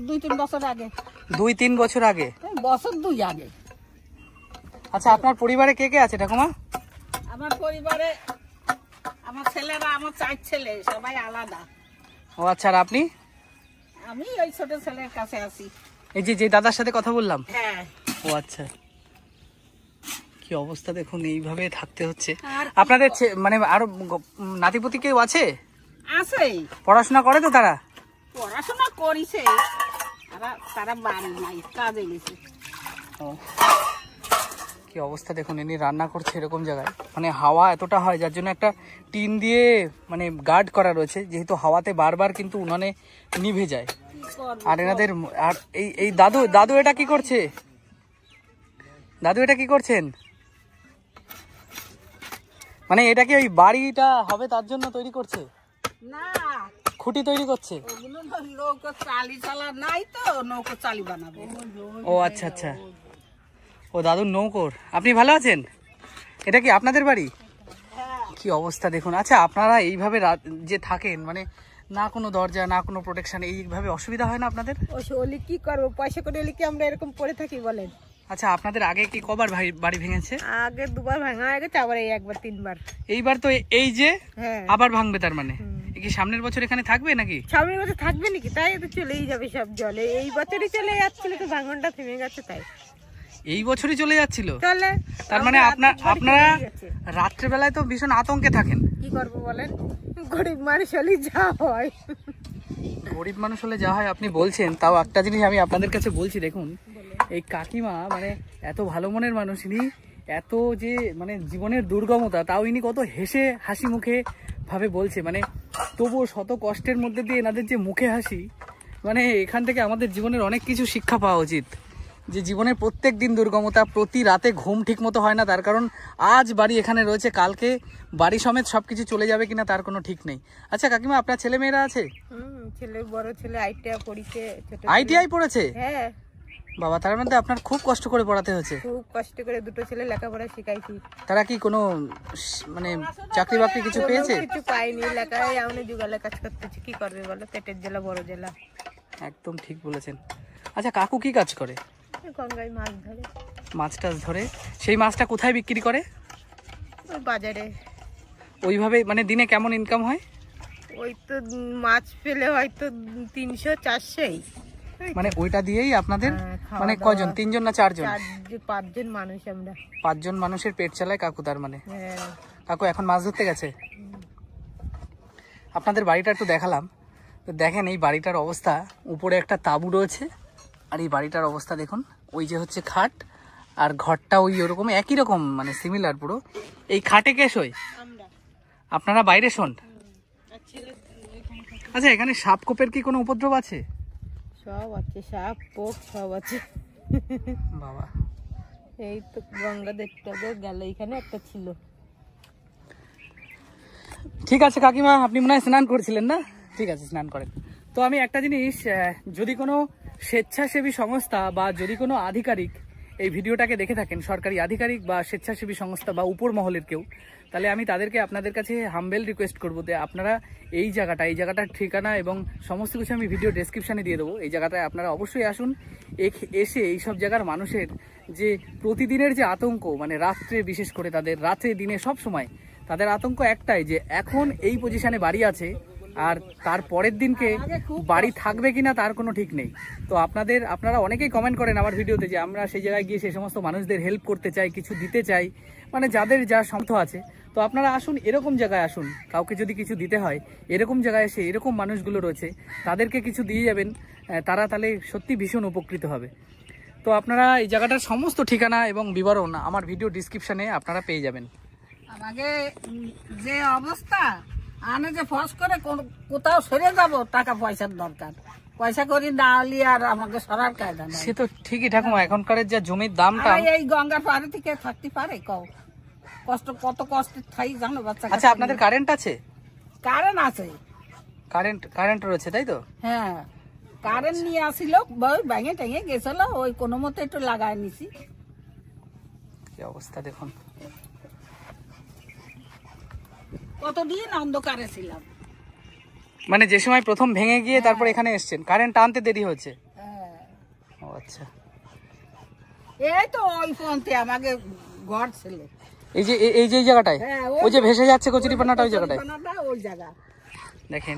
2-3 বছর আগে। 2-3 বছর আগে? বছর 2 আগে। আচ্ছা, আপনার পরিবারে কে কে আছে ঠাকুমা? আমার পরিবারে আমার ছেলেরা, আমার 4 ছেলে, সবাই আলাদা। ও আচ্ছা, আর আপনি? আমি ওই ছোট ছেলের কাছে আছি। এই যে দাদার সাথে কথা বললাম? হ্যাঁ। ও আচ্ছা, কি অবস্থা দেখুন, এইভাবে থাকতে হচ্ছে। আপনাদের মানে আরো নাতিপুতি কেউ আছে? আছে। পড়াশোনা করে তো তারা? পড়াশোনা করিছে, তারা বাড়ি নাই, কাজে গেছে। কি অবস্থা দেখুন, ইনি রান্না করছে এরকম জায়গায়, মানে হাওয়া এতটা হয় যার জন্য একটা টিন দিয়ে মানে গার্ড করা রয়েছে, যেহেতু হাওয়াতে বারবার কিন্তু উনানে নিভে যায়। আর এনাদের আর এই দাদু এটা কি করছে? দাদু এটা কি করছেন? মানে এটা কি ওই বাড়িটা হবে তার জন্য তৈরি করছে? না, খুঁটি তৈরি করছে। ওগুলো নৌকো চালি চালা নাই তো, নৌকো চালি বানাবে। ও আচ্ছা আচ্ছা, ও দাদুর নৌকোর। আপনি ভালো আছেন? এটা কি আপনাদের বাড়ি? কি অবস্থা দেখুন। আচ্ছা, আপনারা এইভাবে যে থাকেন, মানে না কোনো দরজা না কোনো প্রোটেকশন, এইভাবে অসুবিধা হয় না আপনাদের? ওলি কি করবো, পয়সা করে হলে কি আমরা এরকম পড়ে থাকি বলেন? আচ্ছা, আপনাদের আগে কি কবার বাড়ি ভেঙেছে? আগে 2বার ভাঙা হয়ে গেছে, আবার এই 1বার 3বার। এইবার তো এই যে হ্যাঁ, আবার ভাঙবে, তার মানে কি সামনের বছর এখানে থাকবে নাকি? সামনের বছর থাকবে নাকি? তাই তো চলেই যাবে সব জলে। এই বছরই চলে যাচ্ছিল, তো ভাঙনটা থেমে গেছে তাই। এই বছরই চলে যাচ্ছিল? চলে। তার মানে আপনারা রাত্রেবেলায় তো ভীষণ আতঙ্কে থাকেন। কি করবো বলেন, গরিব মানুষ হলে যা হয়। গরিব মানুষ হলে যা হয় আপনি বলছেন, তাও একটা জিনিস আমি আপনাদের কাছে বলছি, দেখুন এই কাকিমা মানে এত ভালো মনের মানুষ, ইনি এত যে মানে জীবনের দুর্গমতা, তাও ইনি কত হেসে হাসি মুখে ভাবে বলছে, মানে তবুও শত কষ্টের মধ্যে দিয়ে এনাদের যে মুখে হাসি, মানে এখান থেকে আমাদের জীবনের অনেক কিছু শিক্ষা পাওয়া উচিত, যে জীবনের প্রত্যেক দিন দুর্গমতা, প্রতি রাতে ঘুম ঠিক মতো হয় না, তার কারণ আজ বাড়ি এখানে রয়েছে, কালকে বাড়ি সমেত সবকিছু চলে যাবে কিনা তার কোনো ঠিক নেই। আচ্ছা কাকিমা, আপনার ছেলে মেয়েরা আছে? ছেলে, বড় ছেলে ITI পড়িছে। ITI পড়েছে? হ্যাঁ বাবা, তার মধ্যে আপনার খুব কষ্ট করে পড়াতে হয়েছে। খুব কষ্ট করে দুটো ছেলে লেখাপড়া শিখাইছি। তারা কি কোনো মানে চাকরি বাকরি কিছু পেয়েছে? কিছু পাইনি, লেখায় এমন যুগালে কাজ করতেছি, কি করবে বলো, পেটের জেলা বড় জেলা। একদম ঠিক বলেছেন। আচ্ছা কাকু কি কাজ করে? গঙ্গায় মাছ ধরে। মাছ টাছ ধরে? সেই মাছটা কোথায় বিক্রি করে? ওই বাজারে। ওইভাবে মানে দিনে কেমন ইনকাম হয়? ওই তো মাছ পেলে হয়তো 300-400। মানে ওইটা দিয়েই আপনাদের খাওয়া মানে দাওয়া। কয়জন, 3 জন না 4 জন? 5 জন মানুষ আমরা। 5 জন মানুষের পেট চালায় কাকু তার মানে। হ্যাঁ। কাকু এখন মাছ ধরতে গেছে। আপনাদের বাড়িটা একটু দেখালাম, তো দেখেন এই বাড়িটার অবস্থা। উপরে একটা তাঁবু রয়েছে, আর এই বাড়িটার অবস্থা দেখুন। ওই যে হচ্ছে খাট, আর ঘরটা ওই ওরকম একই রকম, মানে সিমিলার পুরো। এই খাটে কে শোয়? আপনারা বাইরে শোন? আচ্ছা এখানে সাপ কোপের কি কোনো উপদ্রব আছে? সব আছে, সাপ পোক সব আছে। বাবা, এই তো গঙ্গা দেখতে গেল, এখানে একটা ছিল। ঠিক আছে কাকিমা, আপনি মনে হয় স্নান করছিলেন না? ঠিক আছে, স্নান করেন। তো আমি একটা জিনিস, যদি কোনো স্বেচ্ছাসেবী সংস্থা বা যদি কোনো আধিকারিক এই ভিডিওটাকে দেখে থাকেন, সরকারি আধিকারিক বা স্বেচ্ছাসেবী সংস্থা বা উপর মহলের কেউ, তাহলে আমি তাদেরকে আপনাদের কাছে হাম্বেল রিকোয়েস্ট করবো যে আপনারা এই জায়গাটার ঠিকানা এবং সমস্ত কিছু আমি ভিডিও ডেসক্রিপশানে দিয়ে দেবো। এই জায়গাটায় আপনারা অবশ্যই আসুন। এসে এই সব জায়গার মানুষের যে প্রতিদিনের যে আতঙ্ক, মানে রাত্রে বিশেষ করে তাদের, রাত্রে দিনে সব সময় তাদের আতঙ্ক একটাই, যে এখন এই পজিশনে বাড়ি আছে আর তার পরের দিনকে বাড়ি থাকবে কিনা তার কোনো ঠিক নেই। তো আপনারা অনেকেই কমেন্ট করেন আমার ভিডিওতে যে আমরা সেই জায়গায় গিয়ে সেই সমস্ত মানুষদের হেল্প করতে চাই, কিছু দিতে চাই, মানে যাদের যা সামর্থ্য আছে। তো আপনারা আসুন, এরকম জায়গায় আসুন। কাউকে যদি কিছু দিতে হয়, এরকম জায়গায় এসে এরকম মানুষগুলো রয়েছে, তাদেরকে কিছু দিয়ে যাবেন, তারা তাহলে সত্যি ভীষণ উপকৃত হবে। তো আপনারা এই জায়গাটার সমস্ত ঠিকানা এবং বিবরণ আমার ভিডিও ডিসক্রিপশানে আপনারা পেয়ে যাবেন। আগে যে অবস্থা, আনে যে ফস করে কোথাও সরে যাব, টাকা পয়সার দরকার, পয়সা করি না হলে আর আমাকে সরার কায়দা নেই। সে তো ঠিকই ঠাকুমা, এখনকার যা জমির দামটা। এই গঙ্গার পাড়ে থেকে থাকতে পারে কও, কত কষ্ট থাই জানো বাচ্চা। আচ্ছা আপনাদের কারেন্ট আছে? কারেন্ট আছে, কারেন্ট রয়েছে তাই তো? হ্যাঁ কারেন্ট নিয়ে আসিল, ভেঙে টেঙে গেছিল, ওই কোনো মতো একটু লাগাই নিছি। কি অবস্থা দেখুন। কতদিন অন্ধকারে ছিলাম। মানে যে সময় প্রথম ভেঙে গিয়ে তারপর এখানে এসছেন, কারেন্ট আনতে দেরি হয়েছে? ও আচ্ছা। এই তো ওই পন্থে আমাকে ঘর ছিল, এই যে জায়গাটায়, ওই যে ভেসে যাচ্ছে কচুরিপানাটা, ওই জায়গাটায় ওই জায়গা দেখেন।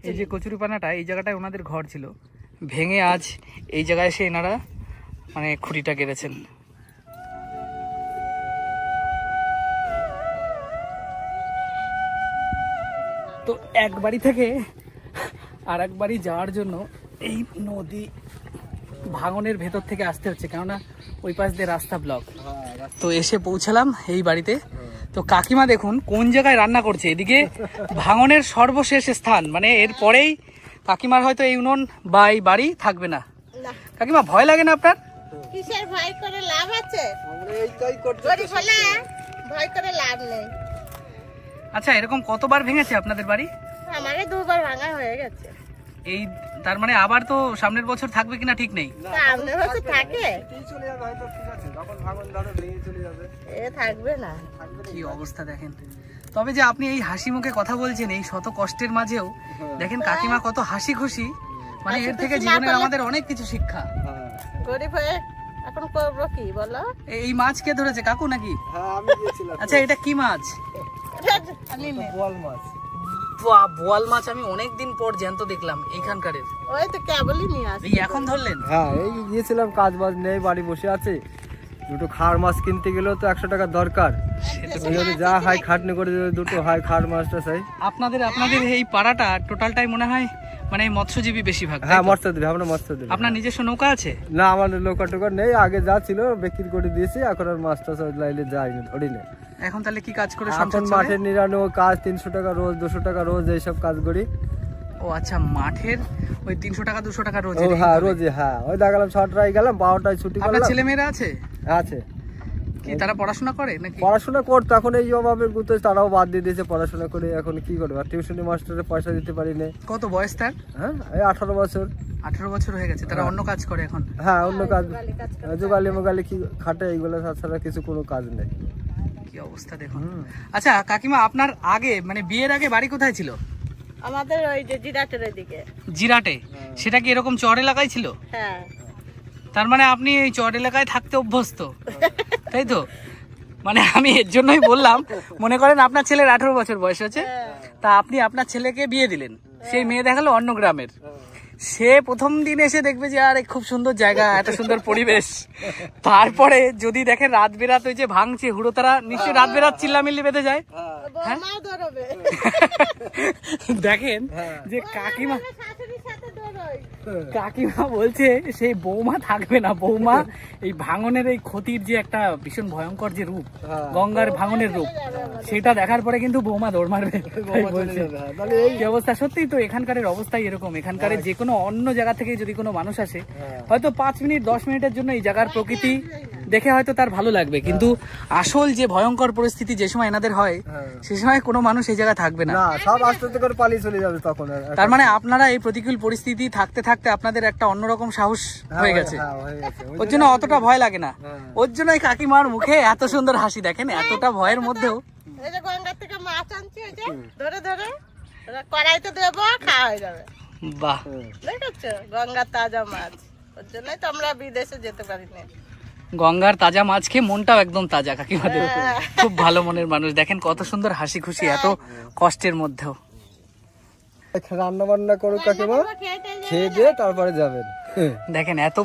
এই যে কচুরিপানাটা, এই জায়গাটায় ওনাদের ঘর ছিল, ভেঙে আজ এই জায়গায় এসে এনারা মানে খুঁটিটা গেড়েছেন। তো এক বাড়ি থেকে আর এক বাড়ি যাওয়ার জন্য এই নদী ভাঙনের ভেতর থেকে আসতে হচ্ছে, কেননা ওই পাশ দিয়ে রাস্তা ব্লক। তো এসে পৌঁছালাম এই বাড়িতে। তো কাকিমা দেখুন কোন জায়গায় রান্না করছে, এদিকে ভাঙনের সর্বশেষ স্থান, মানে এর পরেই কাকিমার হয়তো এই উনুন বা এই বাড়ি থাকবে না। কাকিমা ভয় লাগে না আপনার? কিসের ভয় করে লাভ আছে? ভয় করে লাভ নেই। আচ্ছা এরকম কতবার ভেঙেছে আপনাদের বাড়ি? আমারে 2 বার ভাঙা হয়ে গেছে। এই তার মানে আবার তো সামনের বছর থাকবে কিনা ঠিক নেই। সামনের বছর থাকে, এ থাকবে না। কি অবস্থা দেখেন। তবে যে আপনি এই হাসি মুখে কথা বলছেন এই শত কষ্টের মাঝেও, দেখেন কাকিমা কত হাসি খুশি, মানে এর থেকে জীবনের আমাদের অনেক কিছু শিক্ষা। গরিব হয়ে এখন করবো কি বলো? এই মাছ কে ধরেছে, কাকু নাকি? হ্যাঁ আমি দিয়েছিলাম। আচ্ছা এটা কি মাছ? বোয়াল মাছ। বোয়াল মাছ আমি অনেকদিন পর জ্যান্ত দেখলাম এইখানকার। ওই তো কেবলই নিয়ে আসি। এই এখন ধরলেন? হ্যাঁ এই গিয়েছিলাম, কাজ বাজ নেই, বাড়ি বসে আছে, দুটো খাড় মাছ কিনতে গেলেও তো 100 টাকা দরকার। যা হয় খাটনি করে দুটো হয় খাড় মাছটা চাই। আপনাদের এই পাড়াটা টোটালটাই মনে হয় মানে মৎস্যজীবী বেশিরভাগ। হ্যাঁ মৎস্যজীবী, আমরা মৎস্যজীবী। আপনার নিজস্ব নৌকা আছে? না আমার নৌকা টোকা নেই, আগে যা ছিল বিক্রি করে দিয়েছি, এখন আর মাছ টাছ লাইলে যাইনি, ধরি না। এখন তাহলে কি কাজ করে এখন মাঠে নিরানো কাজ, 300 টাকা রোজ, 200 টাকা রোজ, এইসব কাজ করি। ও আচ্ছা, মাঠের ওই 300 টাকা 200 টাকা রোজ? হ্যাঁ রোজে, হ্যাঁ। ওই দেখালাম 6টায় গেলাম, 12টায় ছুটি করলাম। আপনার ছেলে মেয়েরা আছে? আছে। কি তারা পড়াশোনা করে নাকি? পড়াশোনা করতো, এখন এই অভাবের গুতে তারাও বাদ দিয়ে দিয়েছে পড়াশোনা করে। এখন কি করবে, আর টিউশনি মাস্টারের পয়সা দিতে পারি না। কত বয়স তার? হ্যাঁ এই 18 বছর। 18 বছর হয়ে গেছে। তারা অন্য কাজ করে এখন? হ্যাঁ অন্য কাজ, জোগালি মোগালি কি খাটে, এইগুলো ছাড়া কিছু কোনো কাজ নেই। কি অবস্থা দেখুন। আচ্ছা কাকিমা, আপনার আগে মানে বিয়ের আগে বাড়ি কোথায় ছিল? আমাদের ওই যে জিরাটের দিকে। জিরাটে? সেটা কি এরকম চর এলাকায় ছিল? হ্যাঁ। তার মানে আপনি এই চর এলাকায় থাকতে অভ্যস্ত, তাই তো? মানে আমি এর জন্যই বললাম, মনে করেন আপনার ছেলের 18 বছর বয়স হচ্ছে, তা আপনি আপনার ছেলেকে বিয়ে দিলেন, সেই মেয়ে দেখালো অন্য গ্রামের। সে প্রথম দিন এসে দেখবে যে আরে খুব সুন্দর জায়গা, এত সুন্দর পরিবেশ। তারপরে যদি দেখে রাত বেরাত ওই যে ভাঙছে হুড়োতারা, নিশ্চয়ই রাত বেরাত চিল্লামিল্লি বেঁধে যায়। হ্যাঁ? দেখেন যে কাকিমা বলছে সেই বৌমা থাকবে না, বৌমা এই ভাঙনের এই ক্ষতির যে একটা ভীষণ ভয়ঙ্কর যে রূপ, গঙ্গার ভাঙনের রূপ, সেটা দেখার পরে কিন্তু বৌমা দৌড় মারবে। কি অবস্থা, সত্যিই তো এখানকার অবস্থাই এরকম। এখানকার যে কোনো অন্য জায়গা থেকে যদি কোনো মানুষ আসে, হয়তো 5 মিনিট 10 মিনিটের জন্য এই জায়গার প্রকৃতি দেখে হয়তো তার ভালো লাগবে, কিন্তু আসল যে ভয়ঙ্কর পরিস্থিতি যে সময় এনাদের হয়, সে সময় কোনো মানুষ এই জায়গায় থাকবে না, সব আস্তে আস্তে করে পালিয়ে চলে যাবে তখন। তার মানে আপনারা এই প্রতিকূল পরিস্থিতি থাকতে থাকতে আপনাদের একটা অন্যরকম সাহস হয়ে গেছে, ওর জন্য অতটা ভয় লাগে না। ওর জন্য এই কাকিমার মুখে এত সুন্দর হাসি, দেখেন এতটা ভয়ের মধ্যেও। এই যে গঙ্গা থেকে মাছ আনছি, এই যে ধরে ধরে কড়াইতে দেবো, খাওয়া হয়ে যাবে। বাহ, দেখেছো গঙ্গার তাজা মাছ, ওর জন্যই তো আমরা বিদেশে যেতে পারি না। গঙ্গার তাজা মাছ খেয়ে মনটাও একদম তাজা কাকিমাদের। খুব ভালো মনের মানুষ, দেখেন কত সুন্দর হাসি খুশি এত কষ্টের মধ্যেও। রান্না বান্না করুক কাকিমা, খেয়ে দিয়ে তারপরে যাবেন। দেখেন এত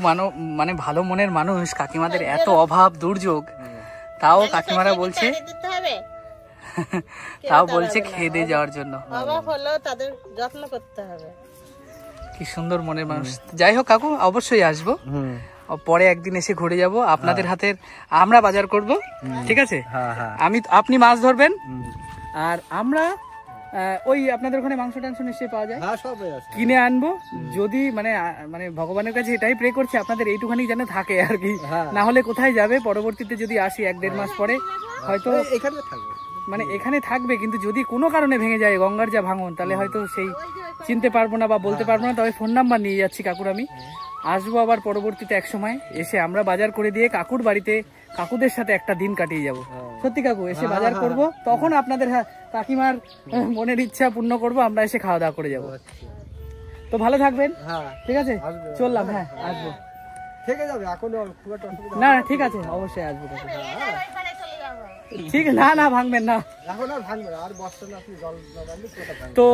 মানে ভালো মনের মানুষ, কাকিমাদের এত অভাব দুর্যোগ, তাও কাকিমারা বলছে তাও বলছে খেয়ে দিয়ে যাওয়ার জন্য। অভাব হলেও তাদের যত্ন করতে হবে। কি সুন্দর মনের মানুষ। যাই হোক কাকু, অবশ্যই আসবো, পরে একদিন এসে ঘুরে যাব। আপনাদের হাতের আমরা বাজার করব, ঠিক আছে? আপনি মাছ ধরবেন, আর আমরা ওই আপনাদের ওখানে মাংস টাংস নিশ্চয়ই পাওয়া যায়, কিনে আনবো। যদি মানে ভগবানের কাছে এটাই প্রে করছি আপনাদের এইটুখানি যেন থাকে আর কি, না হলে কোথায় যাবে পরবর্তীতে যদি আসি 1-1.5 মাস পরে, হয়তো এখানে থাকবে, মানে এখানে থাকবে, কিন্তু যদি কোনো কারণে ভেঙে যায় গঙ্গার যা ভাঙন, তাহলে হয়তো সেই চিনতে পারবো না বা বলতে পারবো না। তবে ফোন নাম্বার নিয়ে যাচ্ছি কাকুর, আমি আসবো আবার পরবর্তীতে এক সময় এসে আমরা বাজার করে দিয়ে কাকুর বাড়িতে কাকুদের সাথে একটা দিন কাটিয়ে যাব। সত্যি কাকু, এসে বাজার করব, তখন আপনাদের কাকিমার মনের ইচ্ছা পূর্ণ করব, আমরা এসে খাওয়া দাওয়া করে যাব। তো ভালো থাকবেন, ঠিক আছে? চললাম, হ্যাঁ আসবো। না ঠিক আছে, অবশ্যই আসবো। ঠিক, না ভাঙবেন না। তো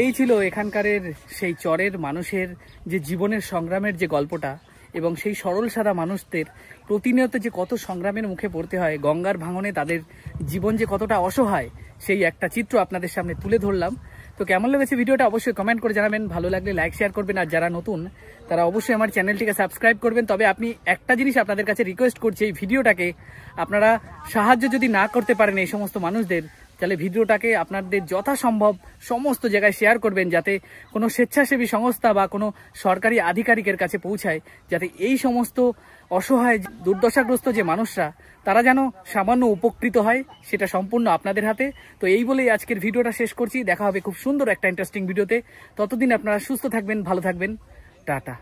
এই ছিল এখানকারের সেই চরের মানুষের যে জীবনের সংগ্রামের যে গল্পটা, এবং সেই সরল সাদা মানুষদের প্রতিনিয়ত যে কত সংগ্রামের মুখে পড়তে হয়, গঙ্গার ভাঙনে তাদের জীবন যে কতটা অসহায়, সেই একটা চিত্র আপনাদের সামনে তুলে ধরলাম। তো কেমন লেগেছে ভিডিওটা অবশ্যই কমেন্ট করে জানাবেন, ভালো লাগলে লাইক শেয়ার করবেন, আর যারা নতুন তারা অবশ্যই আমার চ্যানেলটিকে সাবস্ক্রাইব করবেন। তবে আপনি একটা জিনিস আপনাদের কাছে রিকোয়েস্ট করছি, এই ভিডিওটাকে আপনারা সাহায্য যদি না করতে পারেন এই সমস্ত মানুষদের, তাহলে ভিডিওটাকে আপনাদের যথাসম্ভব সমস্ত জায়গায় শেয়ার করবেন, যাতে কোনো স্বেচ্ছাসেবী সংস্থা বা কোনো সরকারি আধিকারিকের কাছে পৌঁছায়, যাতে এই সমস্ত অসহায় দুর্দশাগ্রস্ত যে মানুষরা, তারা যেন সামান্য উপকৃত হয়, সেটা সম্পূর্ণ আপনাদের হাতে। তো এই বলেই আজকের ভিডিওটা শেষ করছি। দেখা হবে খুব সুন্দর একটা ইন্টারেস্টিং ভিডিওতে। ততদিন আপনারা সুস্থ থাকবেন, ভালো থাকবেন, টাটা।